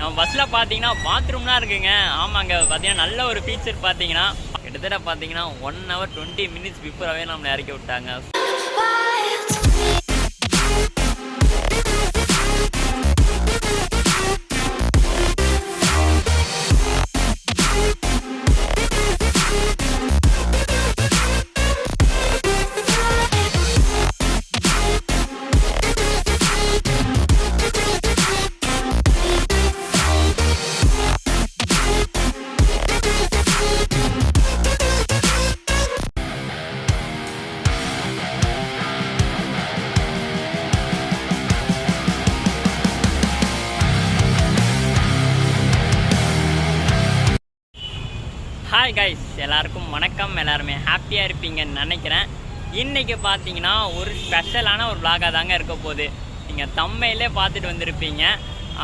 நம்ம பஸ்ஸில் பார்த்தீங்கன்னா பாத்ரூம்லாம் இருக்குங்க. ஆமாங்க, பார்த்தீங்கன்னா நல்ல ஒரு ஃபீச்சர். பார்த்தீங்கன்னா கிட்டத்தட்ட பார்த்தீங்கன்னா 1 hour 20 minutes பிஃபோராகவே நம்மளை இறக்கி விட்டாங்க. ஹாய் கைஸ், எல்லாருக்கும் வணக்கம். எல்லாருமே ஹாப்பியாக இருப்பீங்கன்னு நினைக்கிறேன். இன்றைக்கி பார்த்தீங்கன்னா ஒரு ஸ்பெஷலான ஒரு vlog தாங்க இருக்க போகுது. நீங்கள் தம்மையிலே பார்த்துட்டு வந்திருப்பீங்க.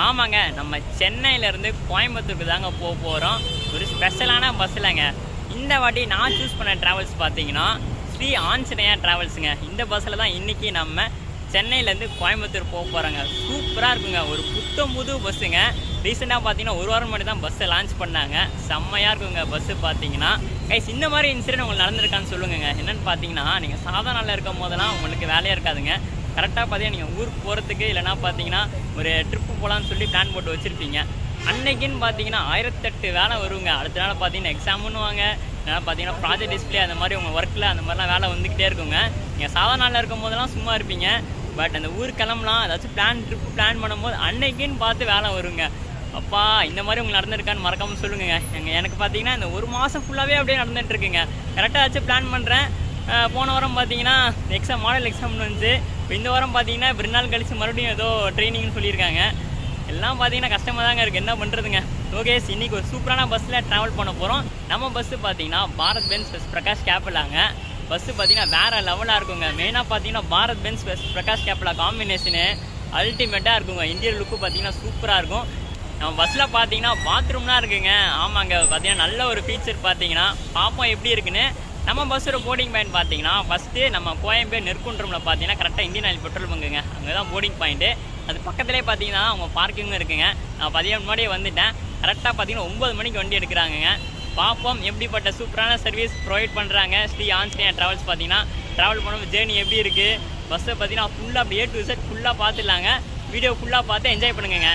ஆமாங்க, நம்ம சென்னையிலேருந்து கோயம்புத்தூருக்கு தாங்க போக போகிறோம். ஒரு ஸ்பெஷலான பஸ்ஸில்ங்க. இந்த வாட்டி நான் சூஸ் பண்ண ட்ராவல்ஸ் பார்த்தீங்கன்னா ஸ்ரீ ஆஞ்சநேயா ட்ராவல்ஸுங்க. இந்த பஸ்ஸில் தான் இன்றைக்கி நம்ம சென்னையிலேருந்து கோயம்புத்தூர் போக போகிறாங்க. சூப்பராக இருக்குங்க. ஒரு புத்தம் புது பஸ்ஸுங்க. ரீசெண்டாக பார்த்தீங்கன்னா 1 வாரம் மட்டும் தான் பஸ்ஸை லான்ச் பண்ணாங்க. செம்மையாக இருக்குங்க பஸ்ஸு. பார்த்தீங்கன்னா கைஸ், இந்த மாதிரி இன்சிடென்ட் உங்களுக்கு நடந்திருக்கான்னு சொல்லுங்க. என்னென்னு பார்த்தீங்கன்னா, நீங்கள் சாதா நாளில் இருக்கும் போதெல்லாம் உங்களுக்கு வேலையாக இருக்காதுங்க. கரெக்டாக பார்த்தீங்கன்னா நீங்கள் ஊருக்கு போகிறதுக்கு இல்லைனா பார்த்தீங்கன்னா ஒரு ட்ரிப்பு போகலான்னு சொல்லி பிளான் போட்டு வச்சுருப்பீங்க. அன்னைக்குன்னு பார்த்தீங்கன்னா 1008 வேலை வருங்க. அடுத்த நாள் பார்த்தீங்கன்னா எக்ஸாம்னு வாங்க, இல்லைனா பார்த்தீங்கன்னா ப்ராஜெக்ட் டிஸ்பிளே அந்த மாதிரி உங்கள் ஒர்க்கில் அந்த மாதிரிலாம் வேலை வந்துக்கிட்டே இருக்குங்க. நீங்கள் சாதா நாளில் இருக்கும் போதெல்லாம் சும்மா இருப்பீங்க. பட் அந்த ஊருக்கு கிளம்பலாம், ஏதாச்சும் ட்ரிப்பு பிளான் பண்ணும்போது அன்னைக்குன்னு பார்த்து வேலை வருங்க. அப்பா, இந்த மாதிரி உங்களுக்கு நடந்திருக்கான்னு மறக்காமல் சொல்லுங்க. எனக்கு பார்த்தீங்கன்னா இந்த 1 மாதம் ஃபுல்லாகவே அப்படியே நடந்துகிட்ருக்குங்க. கரெக்டாக வச்சு பிளான் பண்ணுறேன். போன வாரம் பார்த்தீங்கன்னா மாடல் எக்ஸாம்னு வந்துச்சு. இப்போ இந்த வாரம் பார்த்தீங்கன்னா 2 நாள் கழித்து மறுபடியும் ஏதோ ட்ரைனிங்னு சொல்லியிருக்காங்க. எல்லாம் பார்த்தீங்கன்னா கஷ்டமாக தாங்க இருக்குது. என்ன பண்ணுறதுங்க. ஓகே, இன்றைக்கி ஒரு சூப்பரான பஸ்ஸில் ட்ராவல் பண்ண போகிறோம். நம்ம பஸ்ஸு பார்த்தீங்கன்னா பாரத் பென்ஸ் பிரகாஷ் கேப்பிலாங்க. பஸ்ஸு பார்த்தீங்கன்னா வேறு லெவலாக இருக்குங்க. மெயினாக பார்த்தீங்கன்னா பாரத் பென்ஸ் பிரகாஷ் கேப்பிலா காம்பினேஷனு அல்டிமேட்டாக இருக்குங்க. இன்டீரியர் லுக்கு பார்த்தீங்கன்னா சூப்பராக இருக்கும். நம்ம பஸ்ஸில் பார்த்தீங்கன்னா பாத்ரூம்லாம் இருக்குங்க. ஆமாங்க, பார்த்தீங்கன்னா நல்ல ஒரு ஃபீச்சர். பார்த்தீங்கன்னா பார்ப்போம் எப்படி இருக்குன்னு. நம்ம பஸ்ஸோட போர்டிங் பாயிண்ட் பார்த்தீங்கன்னா ஃபஸ்ட்டு நம்ம கோயம்பேடு நெற்குன்றமில் பார்த்தீங்கன்னா கரெக்டாக இந்தியன் ஆயில் பெட்ரோல் பங்குங்க. அங்கே தான் போர்டிங் பாயிண்ட்டு. அது பக்கத்துலேயே பார்த்தீங்கன்னா அவங்க பார்க்கிங்கும் இருக்குங்க. நான் பார்த்தீங்கன்னா முன்னாடியே வந்துட்டேன். கரெக்டாக பார்த்தீங்கன்னா 9 மணிக்கு வண்டி எடுக்கிறாங்கங்க. பார்ப்போம் எப்படிப்பட்ட சூப்பரான சர்வீஸ் ப்ரொவைட் பண்ணுறாங்க ஸ்ரீ ஆஞ்சநேயா ட்ராவல்ஸ். பார்த்தீங்கன்னா ட்ராவல் பண்ணும்போது ஜேர்னி எப்படி இருக்குது, பஸ்ஸை பார்த்தீங்கன்னா ஃபுல்லாக அப்படியே A to Z ஃபுல்லாக பார்த்துடலாங்க. வீடியோ ஃபுல்லாக பார்த்து என்ஜாய் பண்ணுங்க.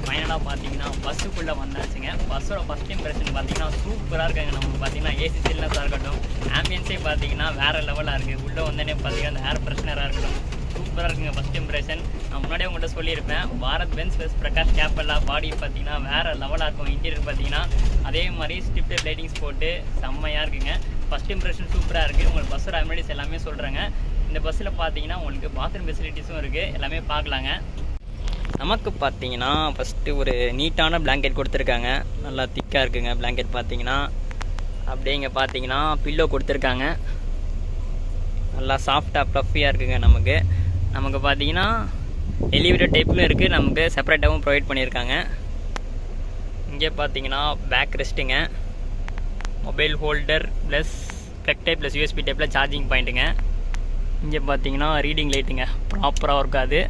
ஃபைனலாக பார்த்தீங்கன்னா பஸ்ஸுக்குள்ளே வந்தாச்சுங்க. பஸ்ஸோட ஃபஸ்ட் இம்ப்ரெஷன் பார்த்தீங்கன்னா சூப்பராக இருக்குங்க. நமக்கு பார்த்தீங்கன்னா ஏசி சில்னஸாக இருக்கட்டும், ஆம்பியன்ஸே பார்த்தீங்கன்னா வேறு லெவலாக இருக்குது. உள்ளே வந்தோடனே பார்த்தீங்கன்னா அந்த ஏர் ஃப்ரெஷ்னராக இருக்கட்டும் சூப்பராக இருக்குங்க. ஃபஸ்ட் இம்ப்ரெஷன் நான் முன்னாடியே உங்கள்கிட்ட சொல்லியிருப்பேன். பாரத் பென்ஸ் ப்ளஸ் பிரகாஷ் கேப்பெல்லாம் பாடி பார்த்தீங்கன்னா வேறு லெவலாக இருக்கும். இன்டீரியர் பார்த்தீங்கன்னா அதே மாதிரி ஸ்டிப்ட் லைட்டிங்ஸ் போட்டு செம்மையாக இருக்குங்க. ஃபஸ்ட் இம்ப்ரெஷன் சூப்பராக இருக்குது. உங்களுக்கு பஸ்ஸோட அமினிட்டிஸ் எல்லாமே சொல்கிறேங்க. இந்த பஸ்ஸில் பார்த்தீங்கன்னா உங்களுக்கு பாத்ரூம் ஃபெசிலிட்டிஸும் இருக்குது, எல்லாமே பார்க்கலாங்க. நமக்கு பார்த்தீங்கன்னா ஃபஸ்ட்டு ஒரு நீட்டான பிளாங்கெட் கொடுத்துருக்காங்க. நல்லா திக்காக இருக்குங்க பிளாங்கெட் பார்த்தீங்கன்னா. அப்படியே இங்கே பார்த்தீங்கன்னா பில்லோ கொடுத்துருக்காங்க. நல்லா சாஃப்டாக ப்ளஃபியாக இருக்குங்க. நமக்கு பார்த்தீங்கன்னா எலிவேட்டர் டைப்லையும் இருக்குது, நமக்கு செப்பரேட்டாகவும் ப்ரொவைட் பண்ணியிருக்காங்க. இங்கே பார்த்தீங்கன்னா பேக் ரெஸ்ட்டுங்க, mobile holder plus flex type plus USB டைப்பில் சார்ஜிங் பாயிண்ட்டுங்க. இங்கே பார்த்தீங்கன்னா ரீடிங் லைட்டுங்க ப்ராப்பராக இருக்காது.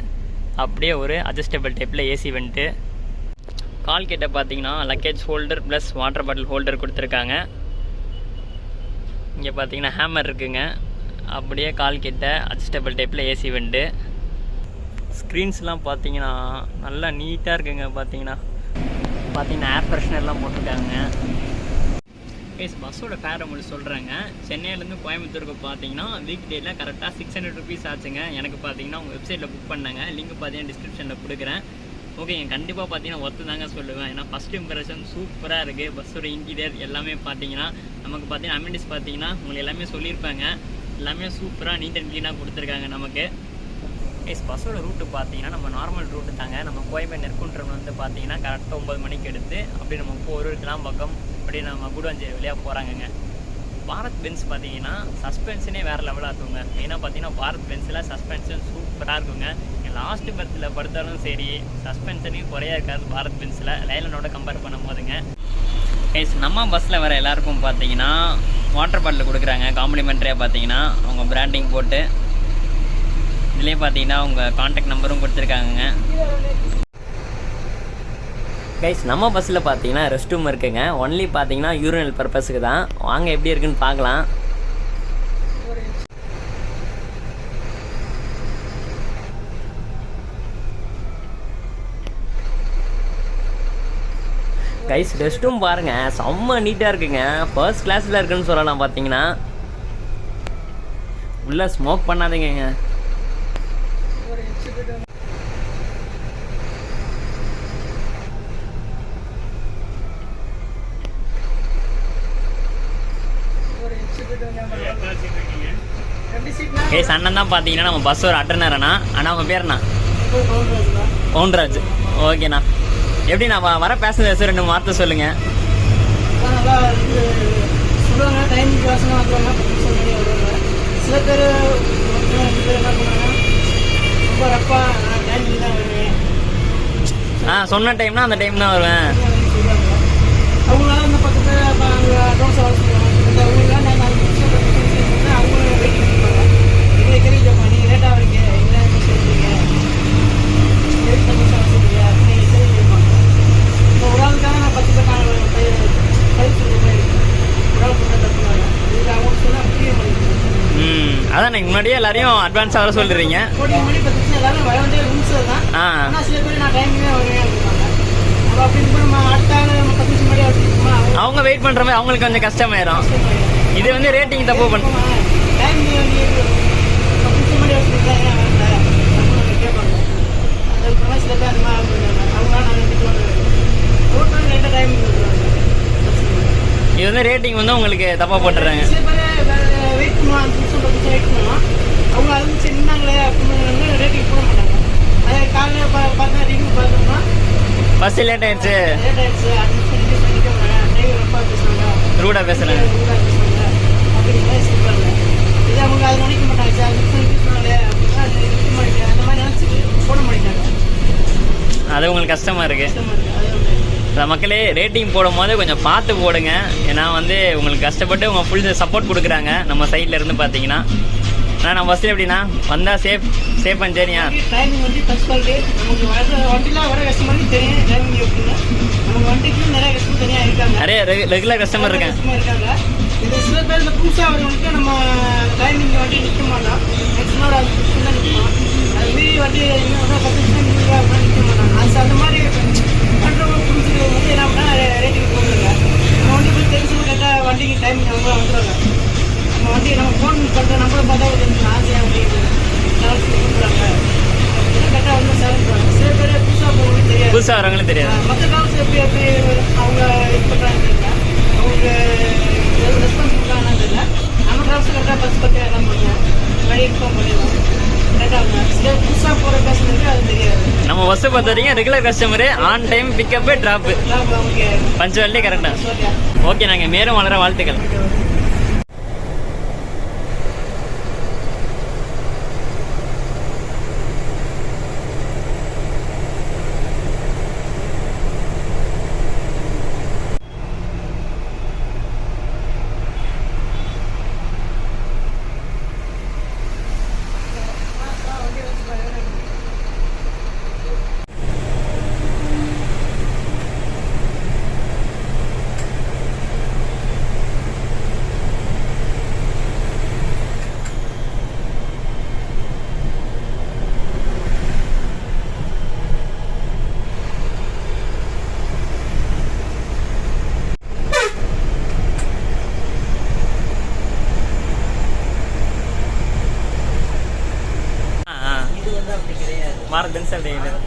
அப்படியே ஒரு அட்ஜஸ்டபிள் டைப்பில் ஏசி வெண்ட்டு. கால் கிட்ட பார்த்தீங்கன்னா luggage holder plus water bottle holder கொடுத்துருக்காங்க. இங்கே பார்த்தீங்கன்னா ஹேமர் இருக்குங்க. அப்படியே கால் கிட்ட அட்ஜஸ்டபிள் டைப்பில் ஏசி வெண்டு. ஸ்க்ரீன்ஸ்லாம் பார்த்தீங்கன்னா நல்லா நீட்டாக இருக்குங்க. பார்த்தீங்கன்னா ஏர் ஃப்ரெஷ்னர்லாம் போட்டிருக்காங்க. பஸ்ஸோட ஃபேர் உங்களுக்கு சொல்கிறேங்க. சென்னையிலேருந்து கோயம்புத்தூருக்கு பார்த்தீங்கன்னா வீக் டேயில் கரெக்டாக 600 ருபீஸ் ஆச்சுங்க. எனக்கு பார்த்தீங்கன்னா உங்கள் வெப்சைட்டில் புக் பண்ணாங்க. லிங்க் பார்த்தீங்கன்னா டிஸ்கிரிப்ஷனில் கொடுக்குறேன். ஓகேங்க, கண்டிப்பாக பார்த்தீங்கன்னா ஒர்த்து தாங்க சொல்லுவேன். ஏன்னா ஃபஸ்ட் இம்ப்ரெஷன் சூப்பராக இருக்குது. பஸ்ஸோட இன்டீரியர் எல்லாமே பார்த்தீங்கன்னா நமக்கு பார்த்தீங்கன்னா அமினிட்டிஸ் பார்த்தீங்கன்னா உங்களுக்கு எல்லாமே சொல்லியிருப்பாங்க. எல்லாமே சூப்பராக நீட் அண்ட் க்ளீனாக கொடுத்துருக்காங்க நமக்கு. பஸ்ஸோட ரூட்டு பார்த்தீங்கன்னா நம்ம நார்மல் ரூட்டு தாங்க. நம்ம கோயம்பேடு நெற்குன்றம் வந்து பார்த்தீங்கன்னா கரெக்டாக 9 மணிக்கு எடுத்து அப்படியே நம்ம போரூருக்குலாம் பக்கம் அப்படியே நம்ம கூடுவாஞ்சேரி வழியாக போகிறாங்கங்க. பாரத் பென்ஸ் பார்த்தீங்கன்னா சஸ்பென்ஷனே வேறு லெவலாக இருக்குங்க. மெயினாக பார்த்தீங்கன்னா பாரத் பென்ஸில் சஸ்பென்ஷன் சூப்பராக இருக்குங்க. லாஸ்ட்டு பர்த்தில் படுத்தாலும் சரி சஸ்பென்ஷனையும் குறையா இருக்காது பாரத் பென்ஸில் லைலனோட கம்பேர் பண்ணும் போதுங்க. நம்ம பஸ்ஸில் வர எல்லாருக்கும் பார்த்தீங்கன்னா வாட்டர் பாட்டில் கொடுக்குறாங்க காம்ப்ளிமெண்ட்ரியாக. பார்த்தீங்கன்னா அவங்க பிராண்டிங் போட்டு இதுலேயே பார்த்தீங்கன்னா உங்கள் கான்டாக்ட் நம்பரும் கொடுத்துருக்காங்க. நம்ம பஸ்ஸில் பார்த்தீங்கன்னா ரெஸ்ட் ரூம் இருக்குங்க. ஒன்லி பார்த்தீங்கன்னா யூரினல் பர்பஸுக்கு தான். வாங்க எப்படி இருக்குன்னு பார்க்கலாம். ரெஸ்ட் ரூம் பாருங்கள், செம்ம நீட்டாக இருக்குங்க. ஃபர்ஸ்ட் கிளாஸில் இருக்குன்னு சொல்லலாம். பார்த்தீங்கன்னா உள்ளே ஸ்மோக் பண்ணாதீங்க. அண்ணன் தான் பார்த்தீங்கன்னா நம்ம பஸ் ஒரு அட்டனர்ண்ணா. அண்ணா உங்கள் பேருண்ணா? பவுன்ராஜ். ஓகேண்ணா. எப்படி நான் வர பேசஞ்சர்ஸ் 2 வார்த்தை சொல்லுங்கள். சில பேர் ரொம்ப ரப்பா டைமிங் தான் வருவேன். சொன்ன டைம்னா அந்த டைம் தான் வருவேன். அவங்களால இந்த 10 பேர் அங்கே டோன்ஸ் வர சொல்லுவாங்க. இந்த ஊரில் நான் 4 நிமிஷம் அவங்களும் வெயிட் பண்ணிப்பாங்க. எங்களை கேள்விப்பா நீங்கள் லேட்டாக வரீங்க, என்ன சொல்றீங்க, வெயிட் பண்ணி சொல்றீங்க அப்படின்னு நீங்கள் கேள்வி கேட்பாங்க. இப்போ ஒரு ஆளுக்காக நான் 10 பேர் நான் பயிர் சொல்கிற மாதிரி இருக்கேன். ஒரு ஆள் பண்ண தப்புனாங்க இதில் அவங்க சொன்னால் புரிய முடியும். அதான் நீங்கள் முன்னாடியே எல்லாரையும் அட்வான்ஸாக வர சொல்லிடுறீங்க. கோடி மணி 10 நிமிஷம் எல்லாரும் வர வேண்டிய ரூம்ஸ் தான். ஆனால் சில பேர் நான் டைமிங்கே வருவேன் அப்படின்னாங்க. அப்போ அப்படின்னு நம்ம அடுத்த ஆள் 10 நிமிஷம் முன்னாடி வச்சுருக்கோமா அவங்க வெயிட் பண்ணுற மாதிரி அவங்களுக்கு கொஞ்சம் கஷ்டமாயிரும். இது வந்து ரேட்டிங் தப்பு பண்ண டைம் 10 நிமிஷம் முன்னாடி வச்சுருக்காங்க கேட்பாங்க. அதுக்கு சில பேர் அந்த மாதிரி அவங்களால நான் வீட்டுக்கு வருவேன். ரோட்டில் லேட்டாக டைமிங் கொடுக்குறாங்க. இது வந்து ரேட்டிங் வந்து உங்களுக்கு தப்பாக போட்டுறாங்க. சில பேர் வெயிட் பண்ணுவோம், 5 நிமிஷம் 10 நிமிஷம் வெயிட் பண்ணுவோம். அவங்க அது சரி நின்னாங்களே அப்படின்னு ரேட்டிங் போட மாட்டாங்க. அதே காலையில் பார்த்தா ரிவ்யூ பார்த்தோம்னா பஸ் லேட் ஆயிடுச்சு, 5 நிமிஷம் நிற்க மாட்டாங்க, டிரைவர் ரொம்ப பேசுவாங்க, ரூடாக பேசுகிறாங்க அப்படிங்கிற மாதிரி சொல்லுவாங்க. இது அவங்க அதை நினைக்க மாட்டாங்க. 5 நிமிஷம் நிற்க சொன்னாலே அப்படின்னா அது நிற்க மாட்டேங்க. அந்த மாதிரி நினச்சிட்டு போட மாட்டேங்காங்க. அது உங்களுக்கு கஷ்டமாக இருக்குது. கஷ்டமாக இருக்குது. அது மக்களே ரேட்டிங் போடும் போது கொஞ்சம் பார்த்து போடுங்க. ஏன்னா வந்து உங்களுக்கு கஷ்டப்பட்டு உங்கள் ஃபுல் சப்போர்ட் கொடுக்குறாங்க நம்ம சைடில் இருந்து பார்த்தீங்கன்னா. ஆனால் நம்ம பஸ்ஸில் எப்படின்னா வந்தால் சேஃப் அண்ட் சரியா டைமிங் வந்து ஃபர்ஸ்ட் குவாலிட்டி. நமக்கு வர வண்டிலாம் வர கஸ்டமருக்கு தெரியும் டைமிங் எப்படின்னா. நமக்கு வண்டிக்கு நிறைய கஸ்டமர் தனியாக இருக்காங்க, நிறைய ரெகுலர் கஸ்டமர் இருக்காங்க. இந்த சில பேர் இந்த புதுசாக வரவங்களுக்கு நம்ம டைமிங் வண்டி நிற்க மாட்டோம். மேக்ஸிமம் ஒரு 5 நிமிஷம் தான் நிற்கணும். அது மீறி வண்டி இன்னும் 10 நிமிஷம் நிற்க மாட்டோம். அது அந்த மாதிரி பண்ணுறவங்க புரிஞ்சுக்கிறது வந்து என்ன பண்ணால் ரேட்டிங் போடுறாங்க. நம்ம வண்டி போய் தெரிஞ்சு கேட்டால் வண்டிக்கு டைமிங் அவங்க வந்துடுறாங்க. நம்ம வண்டி நம்ம ஃபோன் பண்ணுற நம்பரை பார்த்தா தெரிஞ்சு ஆசையாக அப்படின்னு கொடுக்குறாங்க. அப்படின்னா கரெக்டாக வந்து வரவங்களும் தெரியாது. மற்ற ட்ராவல்ஸ் எப்படி எப்படி அவங்க இது பண்ணுறாங்கன்னு தெரியல, அவங்க ரெஸ்பான்ஸ் பண்ணுறாங்கன்னு தெரியல. நம்ம ட்ராவல்ஸ் கரெக்டாக பஸ் பற்றி எல்லாம் பண்ணுவோம், வழி இன்ஃபார்ம் பண்ணிடுவோம் கரெக்டாக. சில புதுசாக போகிற பேசஞ்சருக்கு அது தெரியாது. நம்ம பஸ்ஸை பொறுத்த வரைக்கும் regular customer on time pickup drop okay punctuality கரெக்டாக. ஓகே, நாங்கள் மேலும் வளர வாழ்த்துக்கள். மாரதன்ஸ் அப்படிங்கிறது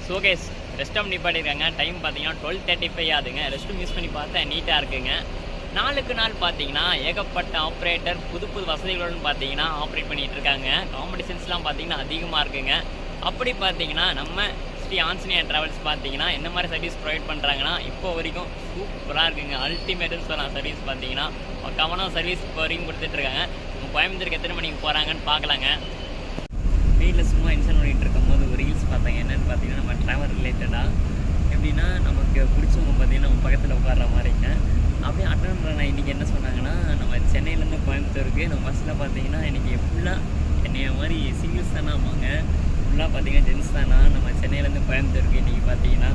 ஷோகேஸ் ரெஸ்ட் ரூம் நிப்பாட்டிருக்காங்க. டைம் பார்த்தீங்கன்னா 12:35 ஆகுதுங்க. ரெஸ்ட் ரூம் யூஸ் பண்ணி பார்த்தா நீட்டாக இருக்குங்க. நாளுக்கு நாள் பார்த்தீங்கன்னா ஏகப்பட்ட ஆப்ரேட்டர் புது புது வசதிகளுடன் பார்த்தீங்கன்னா ஆப்ரேட் பண்ணிகிட்டு இருக்காங்க. காம்படிஷன்ஸ்லாம் பார்த்தீங்கன்னா அதிகமாக இருக்குங்க. அப்படி பார்த்தீங்கன்னா நம்ம ஸ்ரீ ஆஞ்சநேயா ட்ராவல்ஸ் பார்த்தீங்கன்னா என்ன மாதிரி சர்வீஸ் ப்ரொவைட் பண்ணுறாங்கன்னா இப்போ வரைக்கும் சூப்பராக இருக்குங்க. அல்டிமேட்டுன்னு சொல்லலாம். சர்வீஸ் பார்த்தீங்கன்னா கவனம் சர்வீஸ் இப்போ வரைக்கும் கொடுத்துட்ருக்காங்க. கோயம்புத்தூருக்கு எத்தனை மணிக்கு போகிறாங்கன்னு பார்க்கலாங்க. வீட்டில் சும்மா இன்சன் பண்ணிகிட்டு இருக்கும்போது ஒரு ரீல்ஸ் பார்த்தாங்க. என்னென்னு பார்த்தீங்கன்னா நம்ம ட்ராவல் ரிலேட்டடாக எப்படின்னா நமக்கு பிடிச்சவங்க பார்த்தீங்கன்னா நம்ம பக்கத்தில் உட்கார்ற மாதிரிங்க. அப்படியே அட்டன் பண்ண இன்றைக்கி என்ன சொன்னாங்கன்னா, நம்ம சென்னையிலேருந்து கோயம்புத்தூருக்கு நம்ம பஸ்ஸில் பார்த்தீங்கன்னா இன்றைக்கி ஃபுல்லாக என்னைய மாதிரி சிங்கிள்ஸ் தானே ஆமாங்க, ஃபுல்லாக பார்த்தீங்கன்னா ஜென்ஸ் தானா. நம்ம சென்னையிலேருந்து கோயம்புத்தூருக்கு இன்றைக்கி பார்த்தீங்கன்னா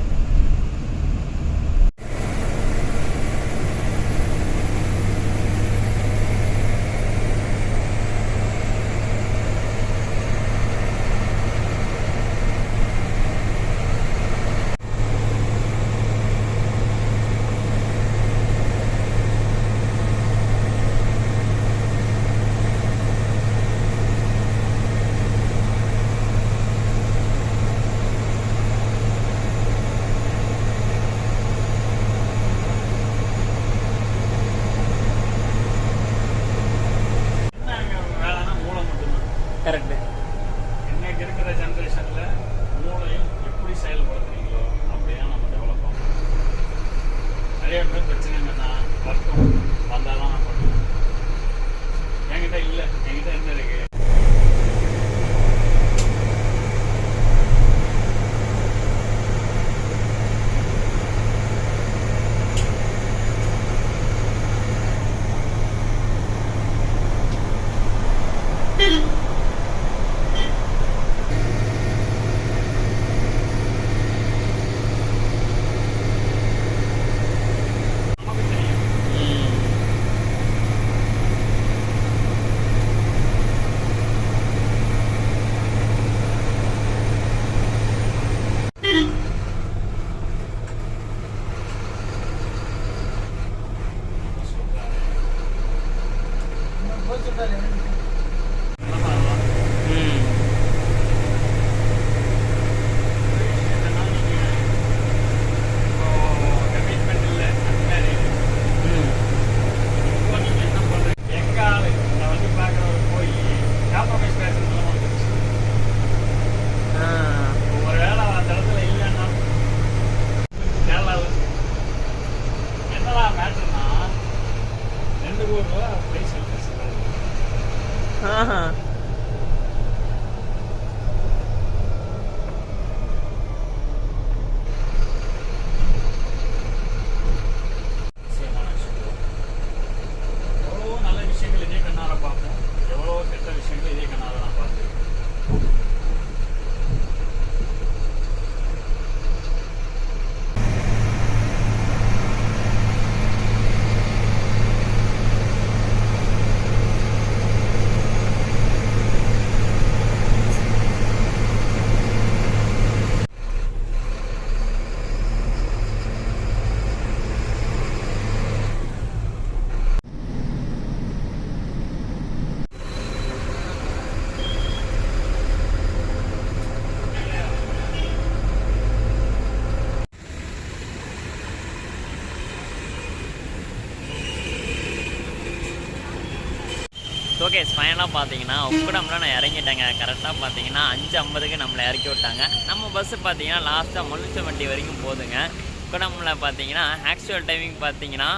ஓகே ஃபைனலாக பார்த்தீங்கன்னா உக்கடம்ல நான் இறங்கிட்டேங்க. கரெக்டாக பார்த்தீங்கன்னா 5:50க்கு நம்மளை இறக்கி விட்டாங்க. நம்ம பஸ்ஸு பார்த்தீங்கன்னா லாஸ்ட்டாக மொழிச்சவண்டி வரைக்கும் போதுங்க. உக்கடம்ல பார்த்தீங்கன்னா ஆக்சுவல் டைமிங் பார்த்தீங்கன்னா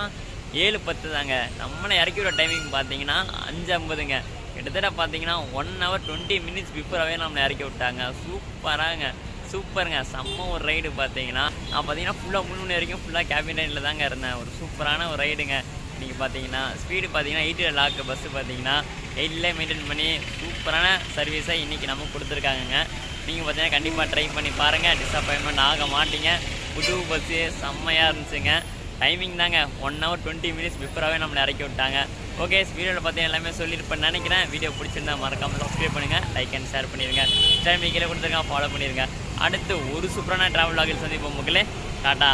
7:10 தாங்க. நம்மளை இறக்கி விட டைமிங் பார்த்தீங்கன்னா 5:50ங்க. கிட்டத்தட்ட பார்த்தீங்கன்னா 1 hour 20 minutes பிஃபோராகவே நம்மளை இறக்கி விட்டாங்க. சூப்பருங்க, செம்ம ஒரு ரைடு பார்த்தீங்கன்னா. நான் பார்த்தீங்கன்னா ஃபுல்லாக 3 மணி வரைக்கும் ஃபுல்லாக கேபின் ரைடில் தாங்க இருந்தேன். ஒரு சூப்பரான ஒரு ரைடுங்க. நீங்கள் பார்த்தீங்கன்னா ஸ்பீடு பார்த்தீங்கன்னா 80 லாக் பஸ்ஸு பார்த்தீங்கன்னா 8லே மெயின்டைன் பண்ணி சூப்பரான சர்வீஸை இன்றைக்கி நமக்கு கொடுத்துருக்காங்கங்க. நீங்கள் பார்த்தீங்கன்னா கண்டிப்பாக ட்ரை பண்ணி பாருங்கள், டிஸப்பாயின்மெண்ட் ஆக மாட்டீங்க. புது பஸ்ஸு செம்மையாக இருந்துச்சுங்க. டைமிங் தாங்க 1 hour 20 minutes பிஃபோராகவே நம்மளை இறக்கி விட்டாங்க. ஓகே வீடியோவில் பார்த்தீங்கன்னா எல்லாமே சொல்லியிருப்பேன்னு நினைக்கிறேன். வீடியோ பிடிச்சிருந்தா மறக்காமல் சப்ஸ்கிரைப் பண்ணுங்கள், லைக் அண்ட் ஷேர் பண்ணிடுங்க. டைம் கீழே கொடுத்துருங்க, ஃபாலோ பண்ணிடுங்க. அடுத்து ஒரு சூப்பரான ட்ராவல் வ்ளாகில் சந்திப்போம் மக்களே. டாட்டா.